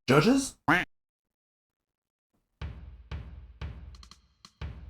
Judges?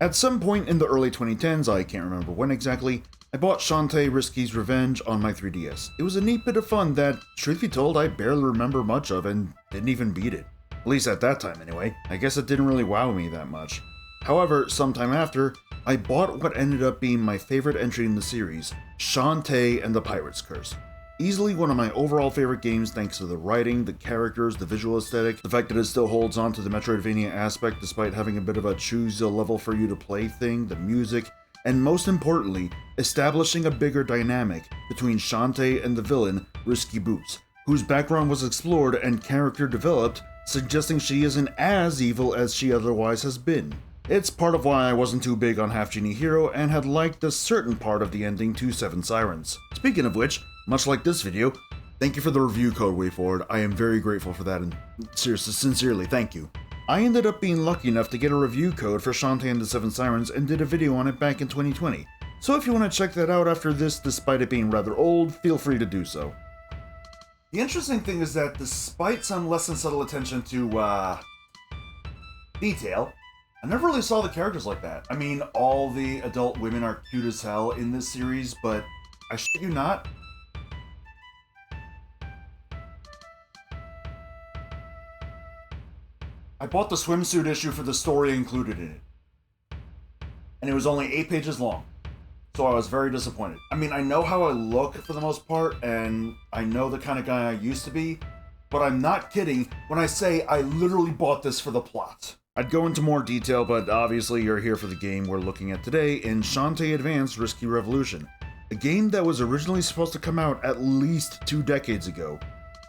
At some point in the early 2010s, I can't remember when exactly, I bought Shantae Risky's Revenge on my 3DS. It was a neat bit of fun that, truth be told, I barely remember much of and didn't even beat it. At least at that time anyway. I guess it didn't really wow me that much. However, sometime after, I bought what ended up being my favorite entry in the series, Shantae and the Pirate's Curse. Easily one of my overall favorite games thanks to the writing, the characters, the visual aesthetic, the fact that it still holds on to the Metroidvania aspect despite having a bit of a choose a level for you to play thing, the music, and most importantly, establishing a bigger dynamic between Shantae and the villain, Risky Boots, whose background was explored and character developed, suggesting she isn't as evil as she otherwise has been. It's part of why I wasn't too big on Half Genie Hero and had liked a certain part of the ending to Seven Sirens. Speaking of which, much like this video, thank you for the review code WayForward. I am very grateful for that and seriously, sincerely, thank you. I ended up being lucky enough to get a review code for Shantae and the Seven Sirens and did a video on it back in 2020. So if you want to check that out after this, despite it being rather old, feel free to do so. The interesting thing is that despite some less than subtle attention to, detail, I never really saw the characters like that. I mean, all the adult women are cute as hell in this series, but I shit you not, I bought the swimsuit issue for the story included in it. And it was only 8 pages long. So I was very disappointed. I mean, I know how I look for the most part, and I know the kind of guy I used to be, but I'm not kidding when I say I literally bought this for the plot. I'd go into more detail, but obviously you're here for the game we're looking at today in Shantae Advance Risky Revolution, a game that was originally supposed to come out at least 2 decades ago.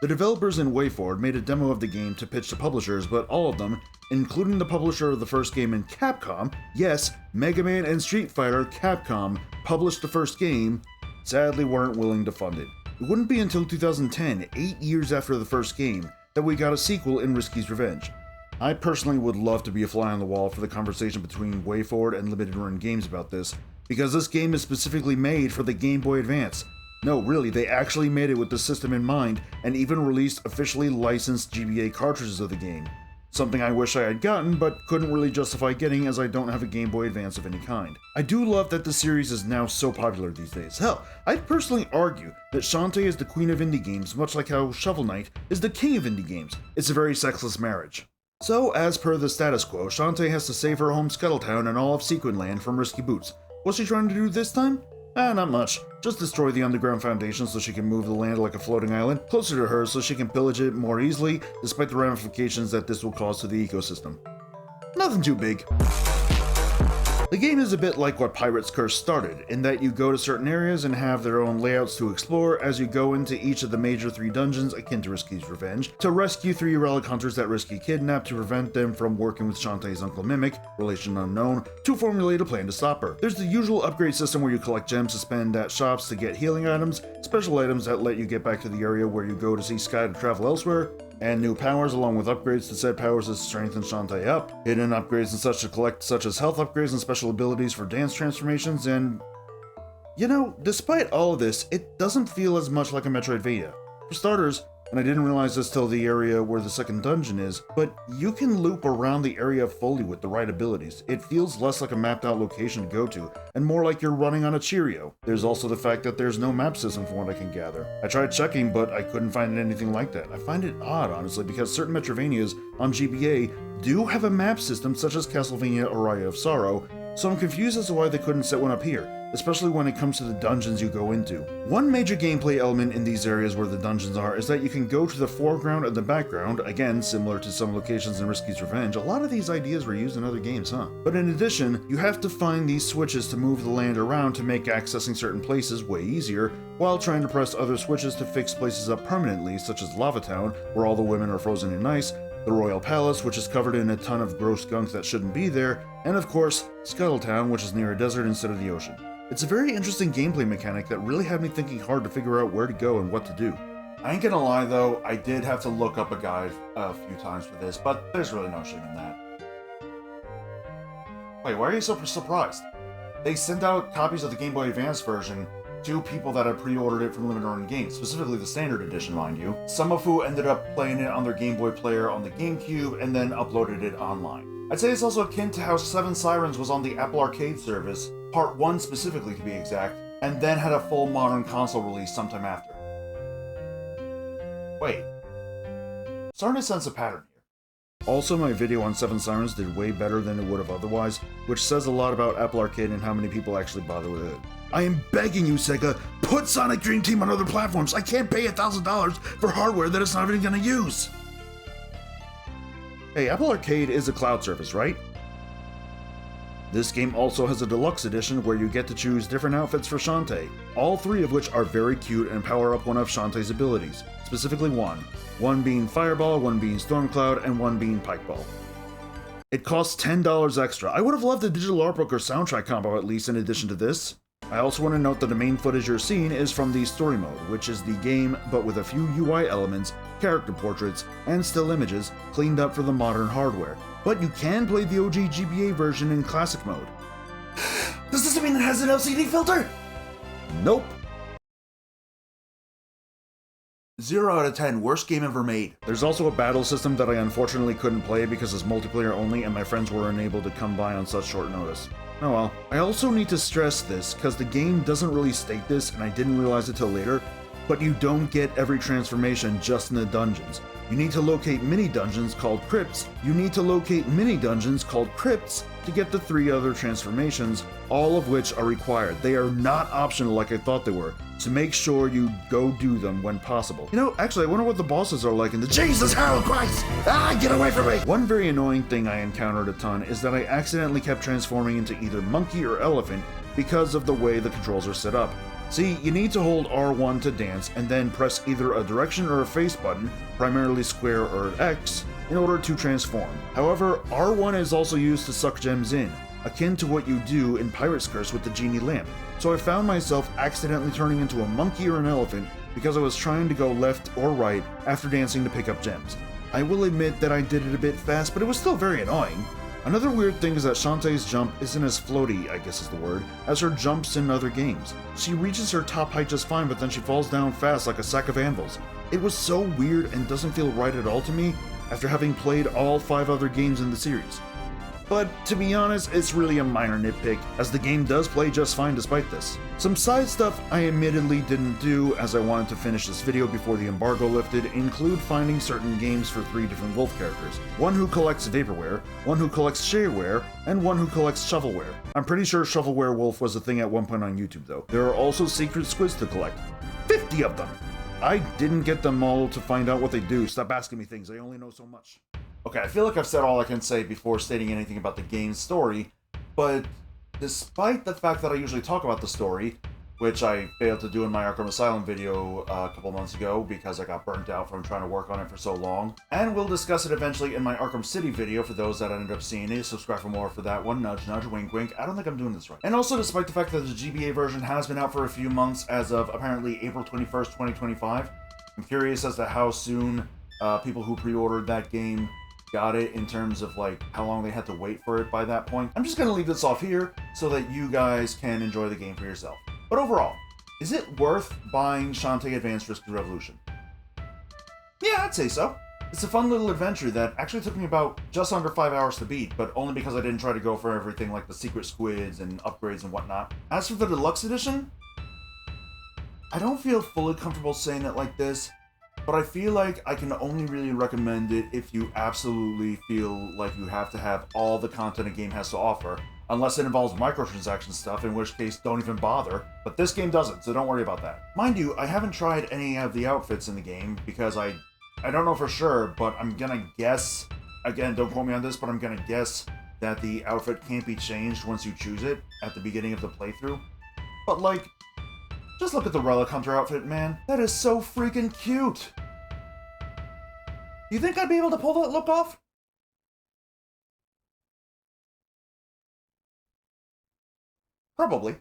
The developers in WayForward made a demo of the game to pitch to publishers, but all of them, including the publisher of the first game in Capcom, yes, Mega Man and Street Fighter Capcom published the first game, sadly weren't willing to fund it. It wouldn't be until 2010, 8 years after the first game, that we got a sequel in Risky's Revenge. I personally would love to be a fly on the wall for the conversation between WayForward and Limited Run Games about this, because this game is specifically made for the Game Boy Advance. No, really, they actually made it with the system in mind and even released officially licensed GBA cartridges of the game. Something I wish I had gotten, but couldn't really justify getting as I don't have a Game Boy Advance of any kind. I do love that the series is now so popular these days. Hell, I'd personally argue that Shantae is the queen of indie games, much like how Shovel Knight is the king of indie games. It's a very sexless marriage. So, as per the status quo, Shantae has to save her home Scuttletown and all of Sequinland from Risky Boots. What's she trying to do this time? Not much. Just destroy the underground foundation so she can move the land like a floating island closer to her so she can pillage it more easily, despite the ramifications that this will cause to the ecosystem. Nothing too big. The game is a bit like what Pirate's Curse started, in that you go to certain areas and have their own layouts to explore as you go into each of the major 3 dungeons akin to Risky's Revenge, to rescue 3 relic hunters that Risky kidnapped to prevent them from working with Shantae's Uncle Mimic, relation unknown, to formulate a plan to stop her. There's the usual upgrade system where you collect gems to spend at shops to get healing items, special items that let you get back to the area where you go to see Sky to travel elsewhere, and new powers along with upgrades to said powers to strengthen Shantae up, hidden upgrades and such to collect such as health upgrades and special abilities for dance transformations, and you know, despite all of this, it doesn't feel as much like a Metroidvania. For starters, and I didn't realize this till the area where the second dungeon is, but you can loop around the area fully with the right abilities. It feels less like a mapped out location to go to, and more like you're running on a Cheerio. There's also the fact that there's no map system from what I can gather. I tried checking, but I couldn't find anything like that. I find it odd, honestly, because certain Metroidvanias on GBA do have a map system such as Castlevania Aria of Sorrow, so I'm confused as to why they couldn't set one up here, especially when it comes to the dungeons you go into. One major gameplay element in these areas where the dungeons are is that you can go to the foreground and the background, again similar to some locations in Risky's Revenge. A lot of these ideas were used in other games, huh? But in addition, you have to find these switches to move the land around to make accessing certain places way easier, while trying to press other switches to fix places up permanently, such as Lava Town, where all the women are frozen in ice, the Royal Palace, which is covered in a ton of gross gunk that shouldn't be there, and of course, Scuttletown, which is near a desert instead of the ocean. It's a very interesting gameplay mechanic that really had me thinking hard to figure out where to go and what to do. I ain't gonna lie though, I did have to look up a guide a few times for this, but there's really no shame in that. Wait, why are you so surprised? They sent out copies of the Game Boy Advance version to people that had pre-ordered it from Limited Run Games, specifically the Standard Edition, mind you, some of who ended up playing it on their Game Boy player on the GameCube and then uploaded it online. I'd say it's also akin to how Seven Sirens was on the Apple Arcade service, Part 1 specifically to be exact, and then had a full modern console release sometime after. Wait. Starting to sense a pattern here. Also, my video on Seven Sirens did way better than it would have otherwise, which says a lot about Apple Arcade and how many people actually bother with it. I am begging you, Sega, put Sonic Dream Team on other platforms. I can't pay $1,000 for hardware that it's not even gonna use. Hey, Apple Arcade is a cloud service, right? This game also has a deluxe edition where you get to choose different outfits for Shantae, all 3 of which are very cute and power up one of Shantae's abilities, specifically one. One being Fireball, one being Stormcloud, and one being Pikeball. It costs $10 extra. I would have loved a digital art book or soundtrack combo at least in addition to this. I also want to note that the main footage you're seeing is from the story mode, which is the game but with a few UI elements, character portraits, and still images cleaned up for the modern hardware. But you can play the OG GBA version in classic mode. Does this mean it has an LCD filter? Nope. 0 out of 10, worst game ever made. There's also a battle system that I unfortunately couldn't play because it's multiplayer only and my friends were unable to come by on such short notice. Oh well. I also need to stress this, because the game doesn't really state this and I didn't realize it till later, but you don't get every transformation just in the dungeons. You need to locate mini-dungeons called crypts. You need to locate mini-dungeons called crypts to get the 3 other transformations, all of which are required. They are not optional like I thought they were, so make sure you go do them when possible. You know, actually, I wonder what the bosses are like in the— Jesus, Harold Christ! Ah, get away from me! One very annoying thing I encountered a ton is that I accidentally kept transforming into either monkey or elephant because of the way the controls are set up. See, you need to hold R1 to dance and then press either a direction or a face button, primarily square or X, in order to transform. However, R1 is also used to suck gems in, akin to what you do in Pirate's Curse with the genie lamp. So I found myself accidentally turning into a monkey or an elephant because I was trying to go left or right after dancing to pick up gems. I will admit that I did it a bit fast, but it was still very annoying. Another weird thing is that Shantae's jump isn't as floaty, I guess is the word, as her jumps in other games. She reaches her top height just fine, but then she falls down fast like a sack of anvils. It was so weird and doesn't feel right at all to me after having played all 5 other games in the series. But to be honest, it's really a minor nitpick, as the game does play just fine despite this. Some side stuff I admittedly didn't do, as I wanted to finish this video before the embargo lifted, include finding certain games for 3 different wolf characters. One who collects vaporware, one who collects shareware, and one who collects shovelware. I'm pretty sure shovelware wolf was a thing at one point on YouTube though. There are also secret squids to collect. 50 of them! I didn't get them all to find out what they do. Stop asking me things, I only know so much. Okay, I feel like I've said all I can say before stating anything about the game's story, but despite the fact that I usually talk about the story, which I failed to do in my Arkham Asylum video a couple months ago because I got burnt out from trying to work on it for so long, and we'll discuss it eventually in my Arkham City video for those that ended up seeing it. Subscribe for more for that one. Nudge, nudge, wink, wink. I don't think I'm doing this right. And also, despite the fact that the GBA version has been out for a few months as of apparently April 21st, 2025, I'm curious as to how soon people who pre-ordered that game got it in terms of like how long they had to wait for it by that point. I'm just gonna leave this off here so that you guys can enjoy the game for yourself. But overall, is it worth buying Shantae Advance Risky Revolution? Yeah, I'd say so. It's a fun little adventure that actually took me about just under 5 hours to beat, but only because I didn't try to go for everything like the secret squids and upgrades and whatnot. As for the deluxe edition, I don't feel fully comfortable saying it like this, but I feel like I can only really recommend it if you absolutely feel like you have to have all the content a game has to offer, unless it involves microtransaction stuff, in which case don't even bother, but this game doesn't, so don't worry about that. Mind you, I haven't tried any of the outfits in the game, because I don't know for sure, but I'm gonna guess, again, don't quote me on this, but I'm gonna guess that the outfit can't be changed once you choose it at the beginning of the playthrough. But like, just look at the Relic Hunter outfit, man. That is so freaking cute! You think I'd be able to pull that look off? Probably.